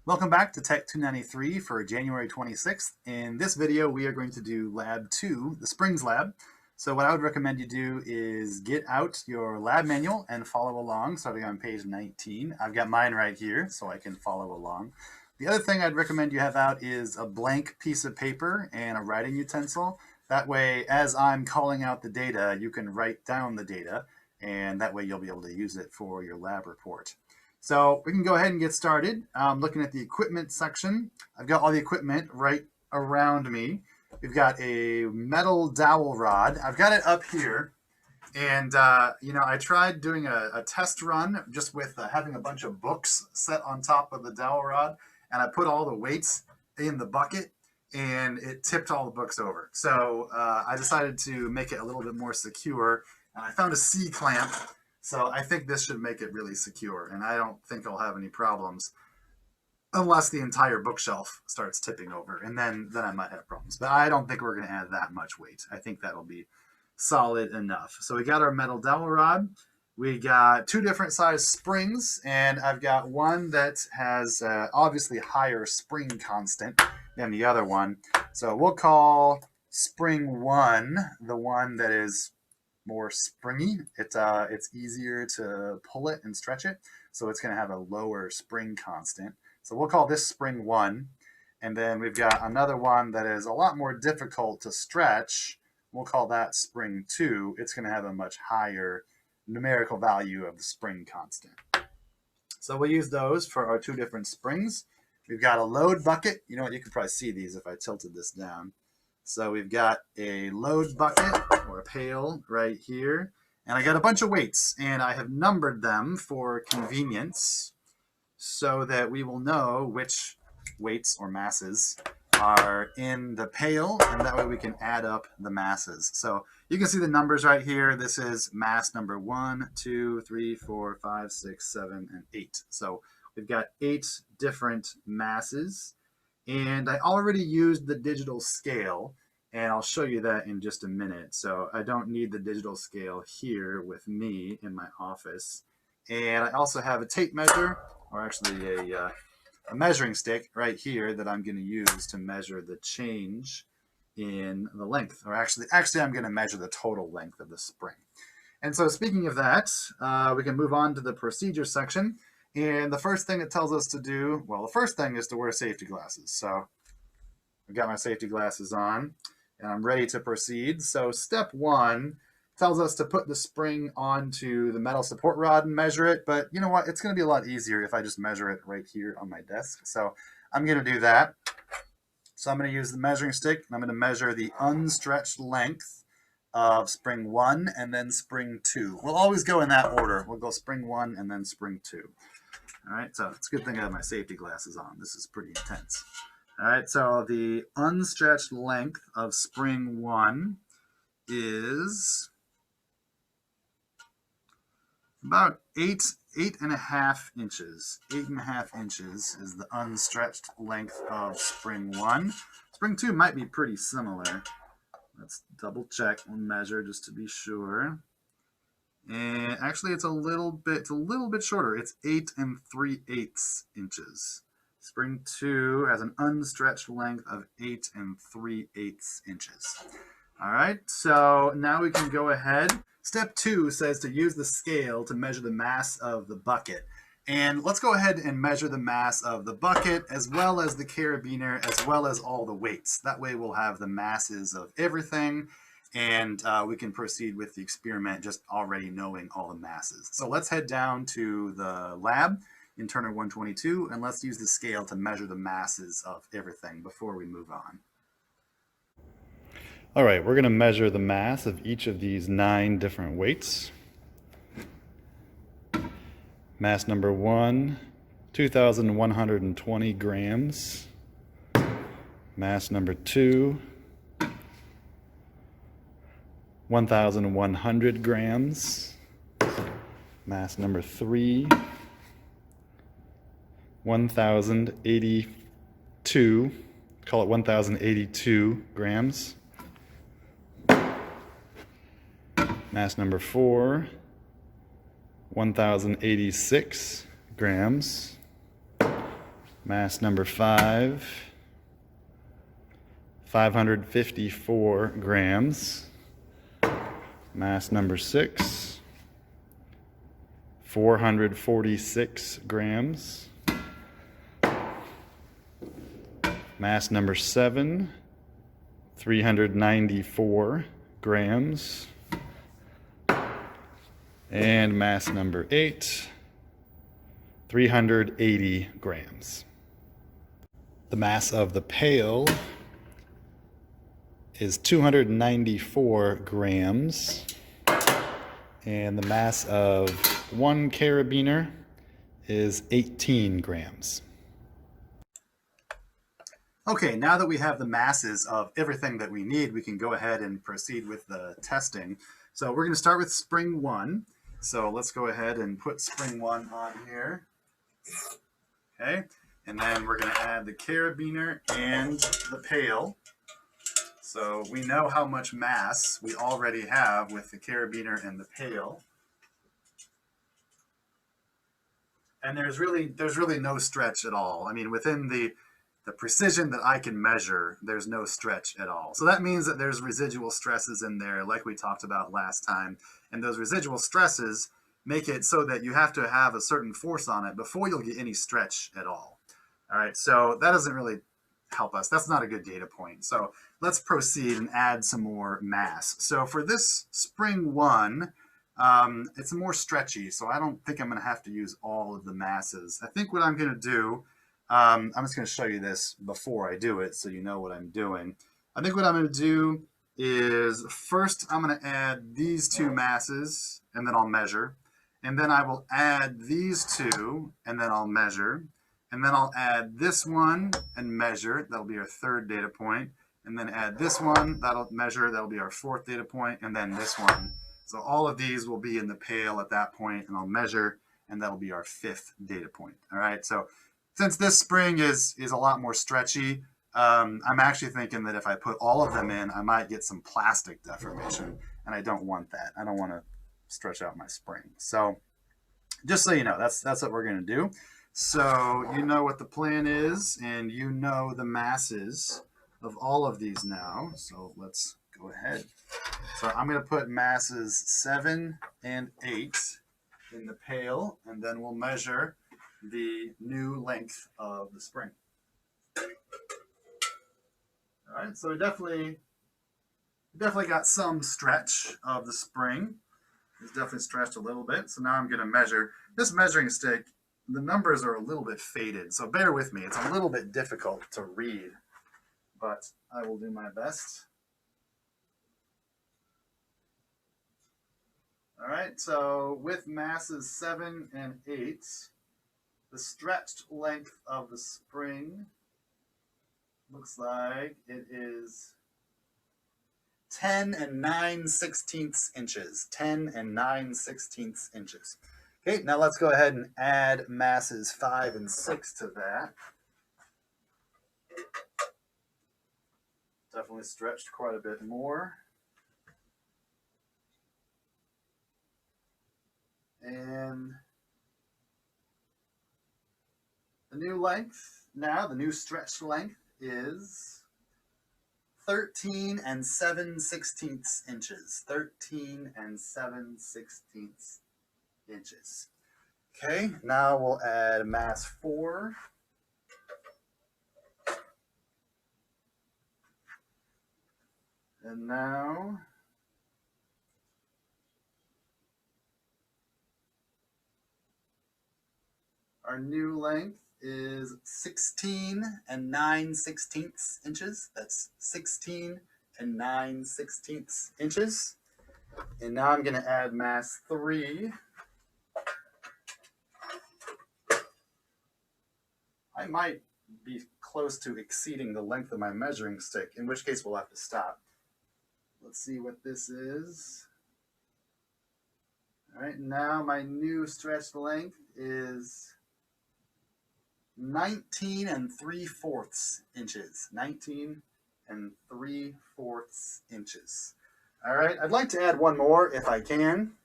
Welcome back to Tech 293 for January 26th. In this video, we are going to do Lab 2, the Springs Lab. So what I would recommend you do is get out your lab manual and follow along, starting on page 19. I've got mine right here, so I can follow along. The other thing I'd recommend you have out is a blank piece of paper and a writing utensil. That way, as I'm calling out the data, you can write down the data, and that way you'll be able to use it for your lab report. So we can go ahead and get started. Looking at the equipment section, I've got all the equipment right around me. We've got a metal dowel rod. I've got it up here. And, I tried doing a test run just with having a bunch of books set on top of the dowel rod. And I put all the weights in the bucket and it tipped all the books over. So I decided to make it a little bit more secure. And I found a C-clamp. So I think this should make it really secure, and I don't think I'll have any problems unless the entire bookshelf starts tipping over, and then I might have problems. But I don't think we're going to add that much weight. I think that'll be solid enough. So we got our metal dowel rod. We got two different size springs, and I've got one that has obviously higher spring constant than the other one. So we'll call spring 1 the one that is more springy. It's easier to pull it and stretch it, so it's going to have a lower spring constant. So we'll call this spring 1, and then we've got another one that is a lot more difficult to stretch. We'll call that spring 2. It's going to have a much higher numerical value of the spring constant. So we'll use those for our two different springs. We've got a load bucket. You know what? You can probably see these if I tilted this down. So we've got a load bucket or a pail right here. And I got a bunch of weights, and I have numbered them for convenience so that we will know which weights or masses are in the pail, and that way we can add up the masses. So you can see the numbers right here. This is mass number 1, 2, 3, 4, 5, 6, 7, and 8. So we've got 8 different masses. And I already used the digital scale, and I'll show you that in just a minute. So I don't need the digital scale here with me in my office. And I also have a tape measure, or actually a measuring stick right here that I'm going to use to measure the change in the length. Or actually I'm going to measure the total length of the spring. And so speaking of that, we can move on to the procedure section. And the first thing it tells us to do, well, the first thing is to wear safety glasses. So I've got my safety glasses on, and I'm ready to proceed. So step 1 tells us to put the spring onto the metal support rod and measure it. But you know what? It's going to be a lot easier if I just measure it right here on my desk. So I'm going to do that. So I'm going to use the measuring stick, and I'm going to measure the unstretched length of spring 1 and then spring 2. We'll always go in that order. We'll go spring 1 and then spring 2. All right, so it's a good thing I have my safety glasses on. This is pretty intense. All right, so the unstretched length of spring 1 is about 8.5 inches. 8.5 inches is the unstretched length of spring 1. Spring 2 might be pretty similar. Let's double check and measure just to be sure. And actually, it's a little bit shorter. It's 8 3/8 inches. Spring 2 has an unstretched length of 8 3/8 inches. All right, so now we can go ahead. Step 2 says to use the scale to measure the mass of the bucket. And let's go ahead and measure the mass of the bucket as well as the carabiner as well as all the weights. That way we'll have the masses of everything. And we can proceed with the experiment just already knowing all the masses. So let's head down to the lab in Turner 122, and let's use the scale to measure the masses of everything before we move on. All right, we're going to measure the mass of each of these 9 different weights. Mass number 1, 2,120 grams. Mass number 2, 1,100 grams. Mass number 3, 1,082, call it 1,082 grams. Mass number 4, 1,086 grams. Mass number 5, 554 grams. Mass number 6, 446 grams. Mass number 7, 394 grams. And mass number 8, 380 grams. The mass of the pail is 294 grams. And the mass of one carabiner is 18 grams. Okay, now that we have the masses of everything that we need, we can go ahead and proceed with the testing. So we're going to start with spring 1. So let's go ahead and put spring 1 on here. Okay, and then we're going to add the carabiner and the pail. So we know how much mass we already have with the carabiner and the pail. And there's really no stretch at all. I mean, within the precision that I can measure, there's no stretch at all. So that means that there's residual stresses in there, like we talked about last time. And those residual stresses make it so that you have to have a certain force on it before you'll get any stretch at all. All right, so that doesn't really help us. That's not a good data point. So let's proceed and add some more mass. So for this spring 1, it's more stretchy, so I don't think I'm going to have to use all of the masses. I think what I'm going to do, I'm just going to show you this before I do it so you know what I'm doing. I think what I'm going to do is first I'm going to add these 2 masses and then I'll measure. And then I will add these 2 and then I'll measure. And then I'll add this one and measure. That'll be our 3rd data point. And then add this one, that'll measure. That'll be our 4th data point. And then this one. So all of these will be in the pail at that point, and I'll measure, and that'll be our 5th data point. All right, so since this spring is a lot more stretchy, I'm actually thinking that if I put all of them in, I might get some plastic deformation, and I don't want that. I don't want to stretch out my spring. So just so you know, that's what we're going to do. So you know what the plan is, and you know the masses of all of these now. So let's go ahead. So I'm going to put masses 7 and 8 in the pail, and then we'll measure the new length of the spring. All right, so we definitely got some stretch of the spring. It's definitely stretched a little bit. So now I'm going to measure. This measuring stick, the numbers are a little bit faded, so bear with me. It's a little bit difficult to read, but I will do my best. All right, so with masses 7 and 8, the stretched length of the spring looks like it is 10 and 9/16 inches. 10 and 9/16 inches. Okay, now let's go ahead and add masses 5 and 6 to that. Definitely stretched quite a bit more. And the new length, now the new stretched length is 13 and 7/16 inches. 13 and 7/16 inches. Okay, now we'll add mass 4. And now our new length is 16 and 9/16 inches. That's 16 and 9/16 inches. And now I'm going to add mass 3. I might be close to exceeding the length of my measuring stick, in which case we'll have to stop. Let's see what this is. All right, now my new stretched length is 19 and 3/4 inches. 19 and 3/4 inches. All right, I'd like to add one more if I can.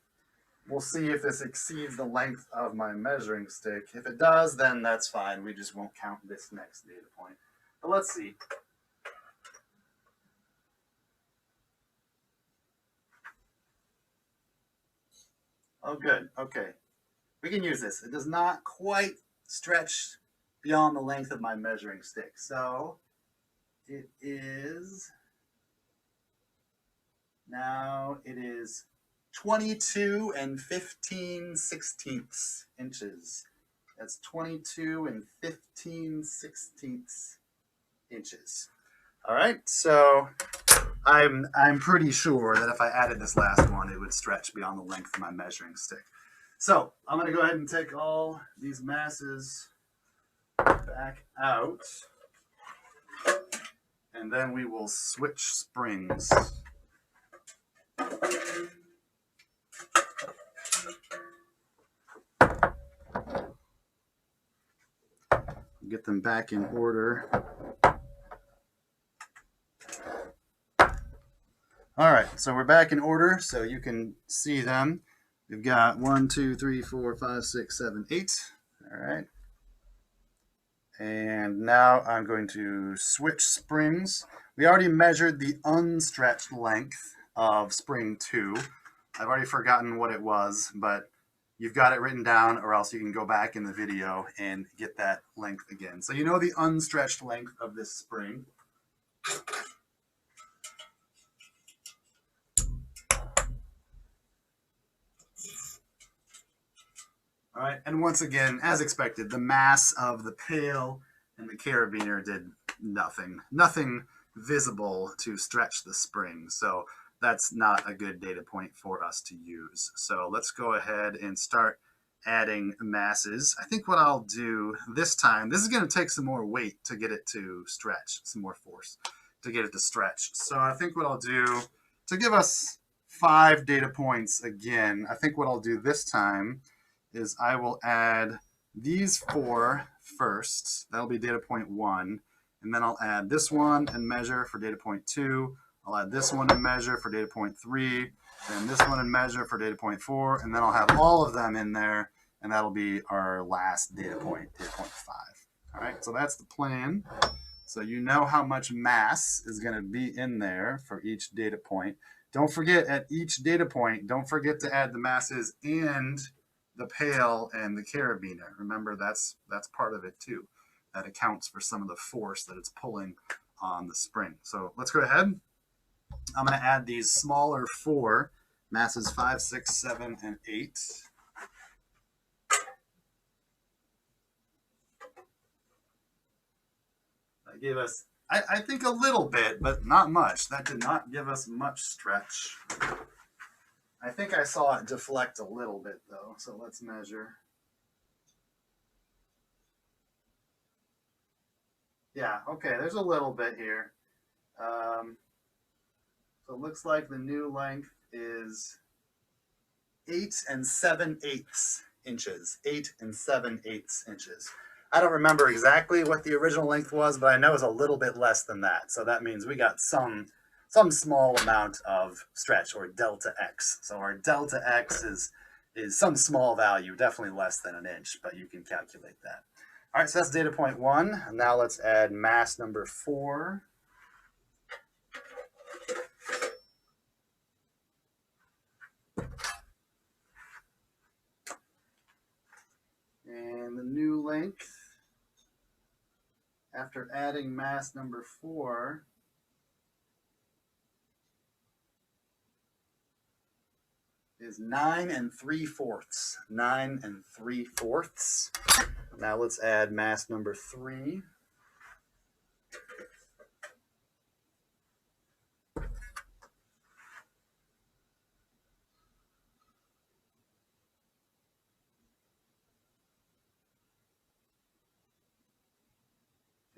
We'll see if this exceeds the length of my measuring stick. If it does, then that's fine. We just won't count this next data point. But let's see. Oh, good. Okay. We can use this. It does not quite stretch beyond the length of my measuring stick. So it is, now it is 22 and 15/16 inches. That's 22 and 15/16 inches. All right, so I'm pretty sure that if I added this last one, it would stretch beyond the length of my measuring stick. So I'm going to go ahead and take all these masses back out, and then we will switch springs. Get them back in order. All right, so we're back in order, so you can see them. We've got 1, 2, 3, 4, 5, 6, 7, 8. All right. And now I'm going to switch springs. We already measured the unstretched length of spring 2. I've already forgotten what it was, but you've got it written down, or else you can go back in the video and get that length again. So you know the unstretched length of this spring. All right, and once again, as expected, the mass of the pail and the carabiner did nothing visible to stretch the spring. So that's not a good data point for us to use. So let's go ahead and start adding masses. I think what I'll do this time, this is going to take some more weight to get it to stretch, some more force to get it to stretch. So I think what I'll do to give us 5 data points again, I think what I'll do this time is I will add these 4 first. That'll be data point 1. And then I'll add this one and measure for data point 2. I'll add this one and measure for data point 3. And this one and measure for data point 4. And then I'll have all of them in there. And that'll be our last data point 5. All right, so that's the plan. So you know how much mass is going to be in there for each data point. Don't forget, at each data point, don't forget to add the masses and the pail and the carabiner. Remember, that's part of it too. That accounts for some of the force that it's pulling on the spring. So let's go ahead. I'm going to add these smaller 4 masses, 5, 6, 7, and 8. That gave us, I think, a little bit, but not much. That did not give us much stretch. I think I saw it deflect a little bit, though, so let's measure. Yeah, okay, there's a little bit here. So it looks like the new length is 8 7/8 inches. 8 7/8 inches. I don't remember exactly what the original length was, but I know it's a little bit less than that. So that means we got some small amount of stretch, or delta x. So our delta x is some small value, definitely less than an inch, but you can calculate that. All right, so that's data point 1. Now let's add mass number 4. And the new length, after adding mass number 4, is 9 3/4. 9 3/4. Now let's add mass number 3.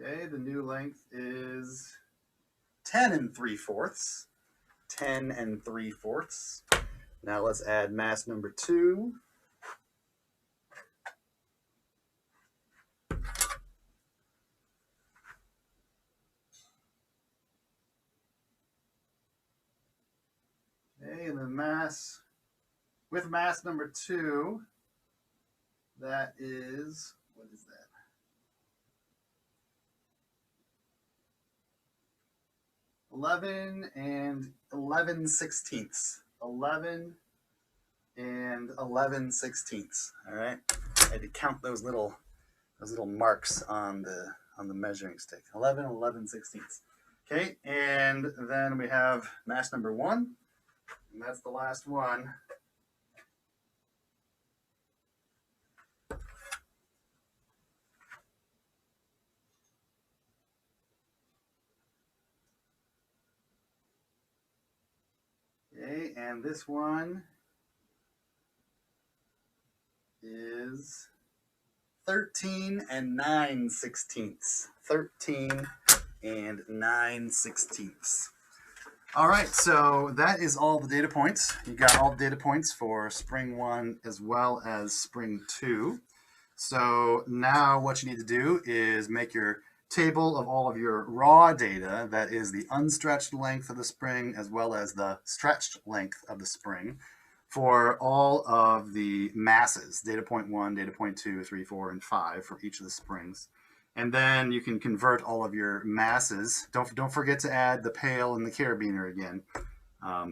Okay, the new length is 10 3/4. 10 3/4. Now let's add mass number 2. Okay, and the mass with mass number 2, that is, what is that? 11 and 11/16. 11 and 11/16. All right. I had to count those little marks on the measuring stick. 11 and 11/16. Okay, and then we have mass number 1, and that's the last one. Okay, and this one is 13 and 9/16. 13 and 9/16. All right, so that is all the data points. You got all the data points for spring 1 as well as spring 2. So now what you need to do is make your table of all of your raw data, that is the unstretched length of the spring as well as the stretched length of the spring, for all of the masses, data point 1, data point 2, 3, 4, and 5 for each of the springs. And then you can convert all of your masses. Don't forget to add the pail and the carabiner again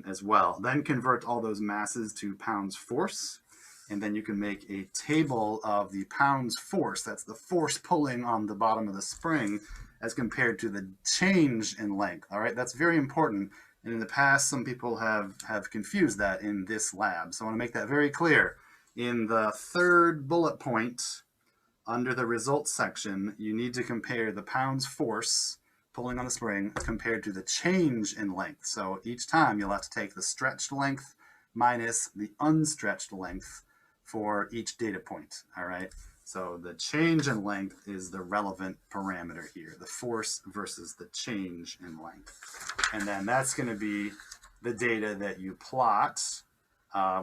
as well. Then convert all those masses to pounds force. And then you can make a table of the pounds force. That's the force pulling on the bottom of the spring as compared to the change in length. All right, that's very important. And in the past, some people have confused that in this lab. So I want to make that very clear. In the third bullet point, under the results section, you need to compare the pounds force pulling on the spring compared to the change in length. So each time you'll have to take the stretched length minus the unstretched length for each data point. All right. So the change in length is the relevant parameter here, the force versus the change in length. And then that's going to be the data that you plot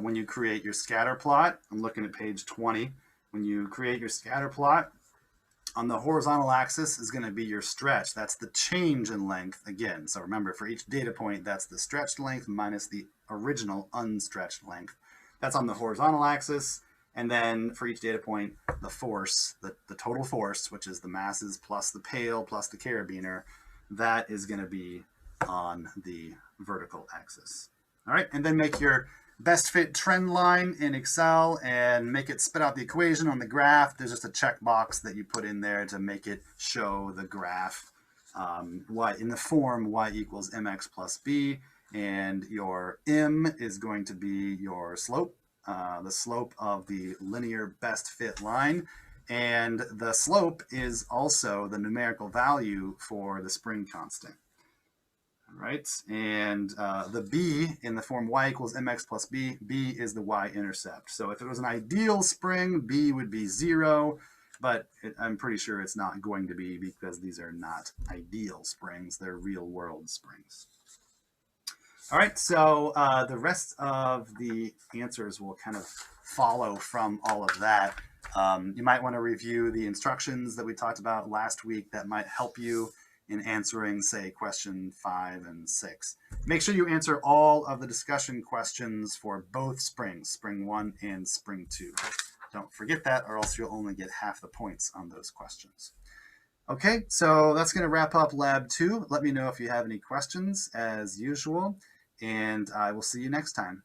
when you create your scatter plot. I'm looking at page 20. When you create your scatter plot, on the horizontal axis is going to be your stretch. That's the change in length again. So remember, for each data point, that's the stretched length minus the original unstretched length. That's on the horizontal axis. And then for each data point, the force, the total force, which is the masses plus the pail plus the carabiner, that is going to be on the vertical axis. All right, and then make your best fit trend line in Excel and make it spit out the equation on the graph. There's just a checkbox that you put in there to make it show the graph y in the form y equals mx plus b, and your m is going to be your slope, the slope of the linear best fit line, and the slope is also the numerical value for the spring constant. All right, and the b in the form y equals mx plus b, b is the y-intercept. So if it was an ideal spring, b would be 0, but I'm pretty sure it's not going to be, because these are not ideal springs, they're real-world springs. All right, so the rest of the answers will kind of follow from all of that. You might want to review the instructions that we talked about last week that might help you in answering, say, question 5 and 6. Make sure you answer all of the discussion questions for both springs, spring 1 and spring 2. Don't forget that, or else you'll only get half the points on those questions. Okay, so that's going to wrap up Lab 2. Let me know if you have any questions, as usual, and I will see you next time.